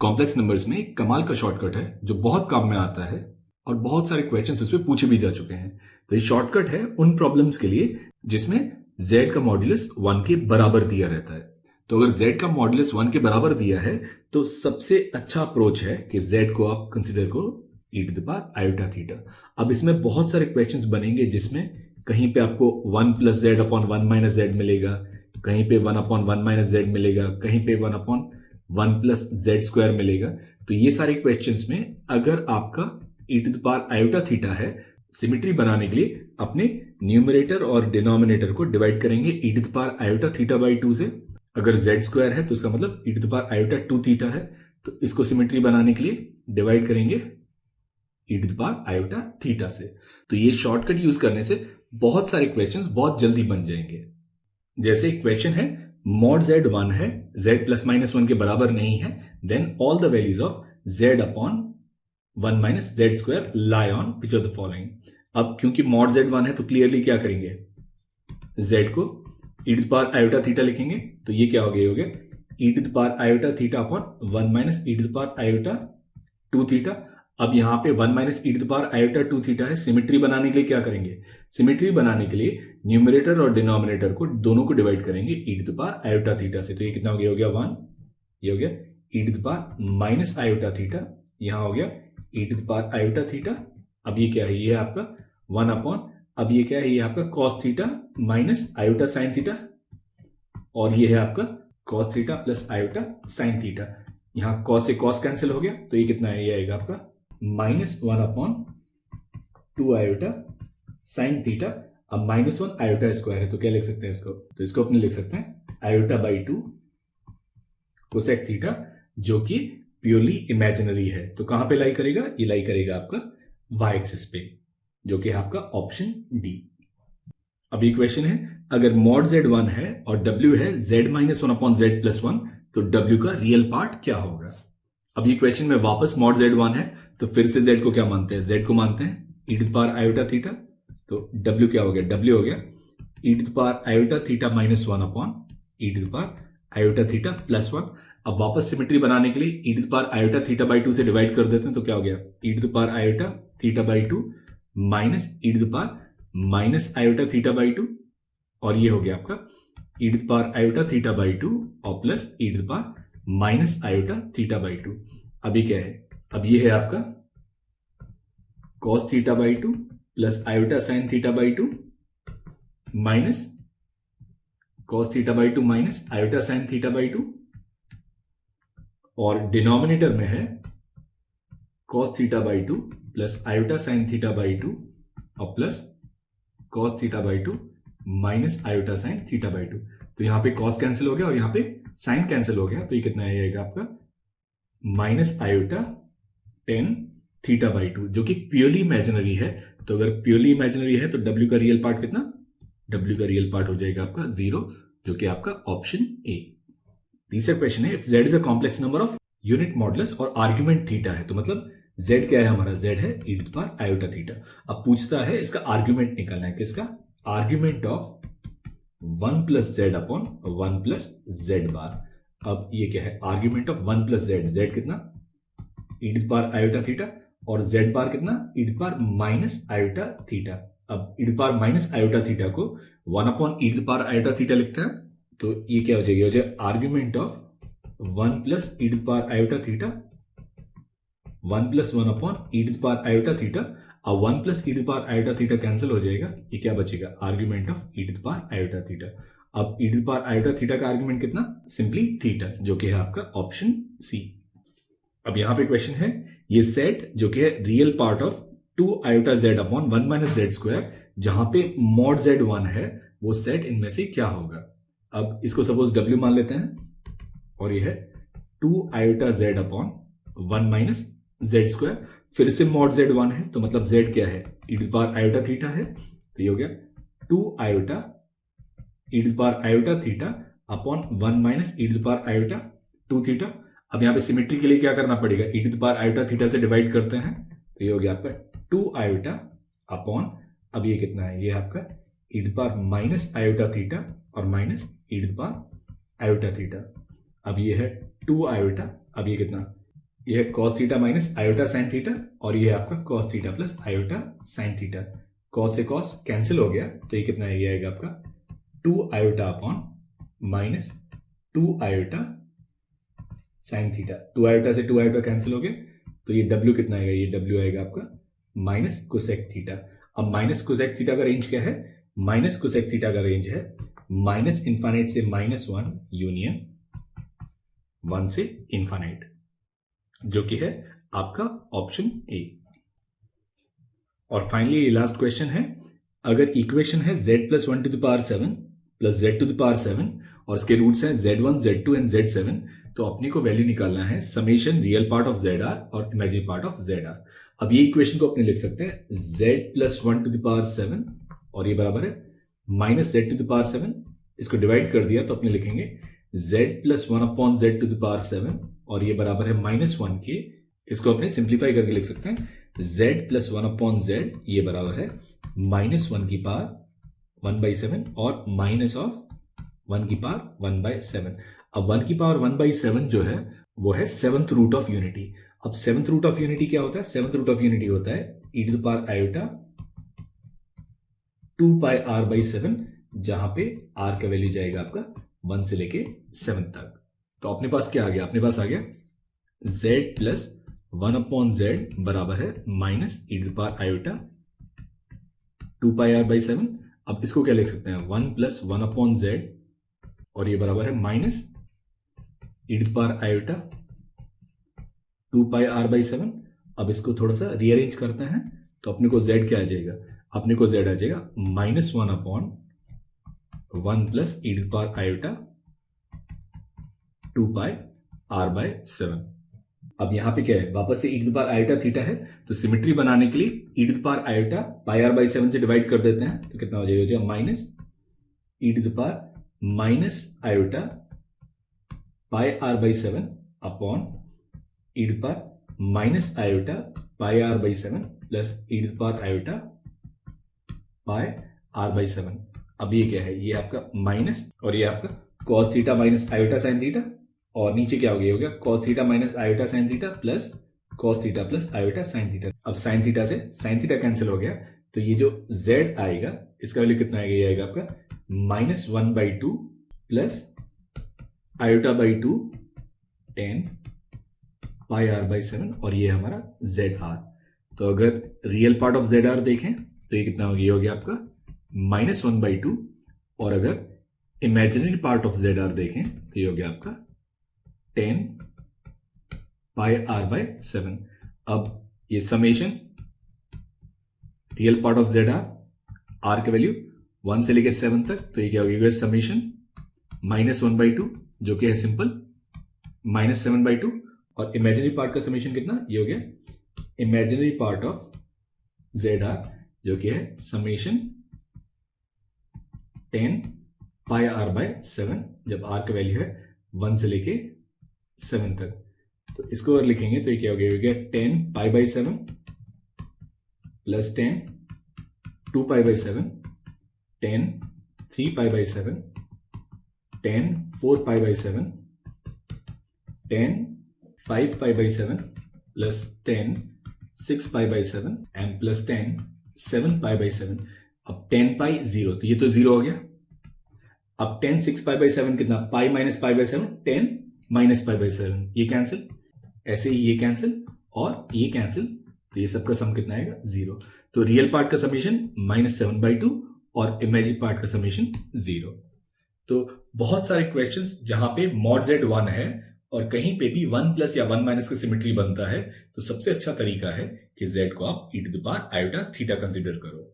Complex numbers में एक कमाल का शॉर्टकट है जो बहुत काम में आता है और बहुत सारे क्वेश्चंस इसमें पूछे भी जा चुके हैं। तो ये शॉर्टकट है उन प्रॉब्लम्स के लिए जिसमें z का मॉड्यूलस 1 के बराबर दिया रहता है। तो अगर z का मॉड्यूलस 1 के बराबर दिया है तो सबसे अच्छा अप्रोच है कि z को आप कंसीडर करो e to the power iota theta. अब इसमें बहुत सारे क्वेश्चंस बनेंगे जिसमें कहीं पे आपको 1 plus z upon 1 minus Z मिलेगा, कहीं पे 1 अपॉन 1 माइनस जेड मिलेगा, कहीं पे 1 अपॉन 1 प्लस जेड स्क्वायर मिलेगा। तो ये सारे क्वेश्चंस में अगर आपका e to the power iota theta है, सिमेट्री बनाने के लिए अपने न्यूमरेटर और डिनोमिनेटर को डिवाइड करेंगे e to the power iota theta by 2 से। अगर जेड स्क्वायर है तो इसका मतलब e to the power iota 2 theta है, तो इसको सिमेट्री बनाने के लिए डिवाइड करेंगे e to the power iota theta से। तो ये शॉर्टकट यूज करने से बहुत सारे क्वेश्चंस बहुत जल्दी बन जाएंगे। जैसे एक क्वेश्चन है मॉड z 1 है, z प्लस माइनस 1 के बराबर नहीं है, then all the values of z upon 1 minus z square lie on which of the following. अब क्योंकि मॉड z 1 है तो क्लियरली क्या करेंगे, z को e to the power iota theta लिखेंगे। तो ये क्या हो गया e to the power iota theta upon 1 minus e to the power iota 2 theta. अब यहां पे 1 minus e to the power iota 2 theta है, सिमेट्री बनाने के लिए क्या करेंगे, सिमेट्री बनाने के लिए न्यूमरेटर और डिनोमिनेटर को दोनों को डिवाइड करेंगे e to the power iota theta से। तो ये कितना हो गया 1, ये हो गया e to the power minus iota theta, यहां हो गया e to the power iota theta. अब ये क्या है, ये है आपका 1 अपॉन, अब ये क्या है, ये आपका cos theta minus iota sine theta, और ये है आपका cos theta plus iota sine theta. यहां कॉस से कॉस कैंसिल हो गया, तो ये कितना है, ये आएगा आपका minus 1 upon 2 iota sine theta. अब माइनस 1 आयोटा स्क्वायर है तो क्या लिख सकते हैं इसको, तो इसको अपने लिख सकते हैं आयोटा बाई 2 कोसेक थीटा, जो कि प्योरली इमेजिनरी है। तो कहां पे लाई करेगा, ये लाई करेगा आपका वाई एक्सिस पे, जो कि है आपका ऑप्शन डी। अब ये क्वेश्चन है अगर मॉड z 1 है और w है z minus 1 upon Z plus 1, तो w का रियल पार्ट क्या होगा। अब ये क्वेश्चन में वापस मॉड z 1 है तो फिर से z को क्या मानते हैं, z को मानते हैं e to the power iota theta. तो w क्या हो गया, w हो गया e to the power iota theta minus 1 upon e to the power iota theta plus 1। अब वापस सिमेट्री बनाने के लिए e to the power iota theta by 2 से डिवाइड कर देते हैं, तो क्या हो गया e to the power iota theta by 2 minus e to the power minus iota theta by 2, और ये हो गया आपका e to the power iota theta by 2 और plus e to the power minus iota theta by 2। अब ये क्या है, अब ये है आपका cos theta by 2 plus iota sine theta by 2 minus cos theta by 2 minus iota sine theta by 2, और डिनोमिनेटर में है cos theta by 2 plus iota sine theta by 2 और plus cos theta by 2 minus iota sine theta by 2। तो यहां पे cos cancel हो गया और यहां पे साइन कैंसिल हो गया, तो ये कितना आएगा आपका minus iota tan theta by 2, जो कि प्योरली इमेजिनरी है। तो अगर प्योरली इमेजिनरी है तो w का रियल पार्ट कितना, w का रियल पार्ट हो जाएगा आपका 0, जो कि आपका ऑप्शन ए। तीसरा क्वेश्चन है if z is a complex number of unit modulus और आर्ग्यूमेंट थीटा है, तो मतलब z क्या है हमारा, z है e to the power iota theta. अब पूछता है इसका आर्ग्यूमेंट निकालना है, किसका, argument of 1 plus z upon 1 plus z bar. अब ये क्या है, argument of 1 plus z, z कितना e to the power iota theta, और जेड बार कितना e to the power minus iota theta. अब e to the power minus iota theta को 1 upon e to the power iota theta लिखते हैं, तो ये क्या हो जाएगी, हो जाए argument of 1 plus e to the power iota theta 1 plus 1 upon e to the power iota theta. अब 1 plus e to the power iota theta cancel हो जाएगा, ये क्या बचेगा, argument of e to the power iota theta. अब e to the power iota थीटा का argument कितना, सिंपली थीटा, जो कि है आपका ऑप्शन सी। अब यहां पे क्वेश्चन है ये सेट जो कि है real part of 2 iota Z upon 1 minus z square, जहां पे मॉड जेड 1 है, वो सेट इनमें से क्या होगा। अब इसको सपोज w मान लेते हैं, और ये है 2 iota Z upon 1 minus z square. फिर से मॉड जेड 1 है तो मतलब z क्या है, e to the power iota theta है, तो ये हो गया 2 iota e to the power iota theta upon 1 minus e to the power iota 2 theta. अब यहाँ पे सिमेट्री के लिए क्या करना पड़ेगा, e to the power iota theta से डिवाइड करते हैं, तो ये हो गया आपका 2 आयोटा अपॉन, अब ये कितना है, ये आपका e to the power minus iota theta और minus e to the power iota theta. अब ये है 2 आयोटा, अब ये कितना ये है cos theta minus iota sine theta, और ये है आपका cos theta plus iota sine theta. cos से cos कैंसिल हो गया, तो ये कितना ये आएगा आपका 2 iota upon minus 2 iota sine theta. 2 iota से 2 आयोटा कैंसिल हो गया, तो ये w कितना आएगा, ये w आएगा आपका माइनस कोसेक थीटा। अब माइनस कोसेक थीटा का रेंज क्या है, माइनस कोसेक थीटा का रेंज है माइनस इन्फानाइट से -1 यूनियन 1 से इन्फानाइट, जो कि है आपका ऑप्शन ए। और फाइनली लास्ट क्वेश्चन है, अगर इक्वेशन है z plus 1 to the power 7 plus z to the power 7 और इसके रूट्स हैं z1, z2 एंड z7, तो अपने को वैल्यू निकालना है summation real part of zr और इमेजिनरी पार्ट ऑफ zr। अब ये इक्वेशन को अपने लिख सकते हैं z plus 1 to the power 7 और ये बराबर है minus z to the power 7। इसको डिवाइड कर दिया तो अपने लिखेंगे z plus 1 upon z to the power 7 और ये बराबर है -1 के। इसको अपने सिंप्लीफाई करके लिख सकते हैं z प्लस 1 अपॉन z, ये बराबर है -1 की पावर 1/7 और माइनस ऑफ 1 की पावर 1/7। अब 1 की पावर 1/7 जो है वो है 7th रूट ऑफ यूनिटी। अब 7th रूट ऑफ यूनिटी क्या होता है, 7th रूट ऑफ यूनिटी होता है e to the power iota 2 pi r/7, जहां पे r का वैल्यू जाएगा आपका 1 से लेके 7 तक। तो अपने पास क्या आ गया, अपने पास आ गया z प्लस 1 अपॉन z बराबर है minus e to the power iota 2 pi r/7। अब इसको क्या लिख सकते हैं 1 प्लस 1 अपॉन z और ये बराबर है minus e to the power iota 2 pi r/7। अब इसको थोड़ा सा रीअरेंज करते हैं तो अपने को z क्या आ जाएगा, अपने को z आ जाएगा -1 upon 1 plus e to the power iota 2 pi r/7। अब यहां पे क्या है, वापस से e to the power iota theta है, तो सिमेट्री बनाने के लिए e to the power iota pi r/7 से डिवाइड कर देते हैं, तो कितना हो जाएगा minus e to the power minus iota pi r/7 upon e to the power minus iota pi r/7 plus e to the power iota pi r/7। अब ये क्या है, ये आपका माइनस और ये आपका cos theta minus iota sine theta, और नीचे क्या हो गया cos theta minus iota sine theta plus cos theta plus iota sine theta. अब साइन थीटा से साइन थीटा कैंसिल हो गया, तो ये जो z आएगा इसका वैल्यू कितना आएगा, ये आएगा आपका -1/2 प्लस आयोटा/2 10 पाई r/7 और ये हमारा zr। तो अगर रियल पार्ट ऑफ zr देखें तो ये कितना हो गया, ये हो गया आपका -1/2, और अगर इमेजिनरी पार्ट ऑफ zr देखें तो ये हो गया आपका 10 पाई r/7। अब ये summation real part of zr, r का वैल्यू 1 से लेकर 7 तक, तो ये क्या हो गया समेशन -1/2 जो कि है सिंपल -7/2, और इमेजिनरी पार्ट का समेशन कितना, ये हो गया इमेजिनरी पार्ट ऑफ zr जो कि है समेशन 10 पाई r/7, जब r का वैल्यू है 1 से लेके 7 तक। तो इसको अगर लिखेंगे तो ये क्या हो गया 10 पाई/7 प्लस 10 2 पाई/7 10 3 पाई/7 10 4 पाई/7 10 5 पाई/7 प्लस 10 6 पाई/7 एंड प्लस 10 7 पाई/7। अब 10 पाई 0, तो ये तो 0 हो गया। अब 10 6 पाई/7 कितना, पाई माइनस पाई/7 10 माइनस पाई/7, ये कैंसिल, ऐसे ही ये कैंसिल और ये कैंसिल, तो ये सबका सम कितना आएगा 0। तो रियल पार्ट का समेशन -7/2 और इमेजिनरी पार्ट का समेशन 0। तो बहुत सारे क्वेश्चंस जहां पे mod z 1 है और कहीं पे भी 1 प्लस या 1 माइनस का सिमेट्री बनता है, तो सबसे अच्छा तरीका है कि z को आप e to the power iota theta consider करो।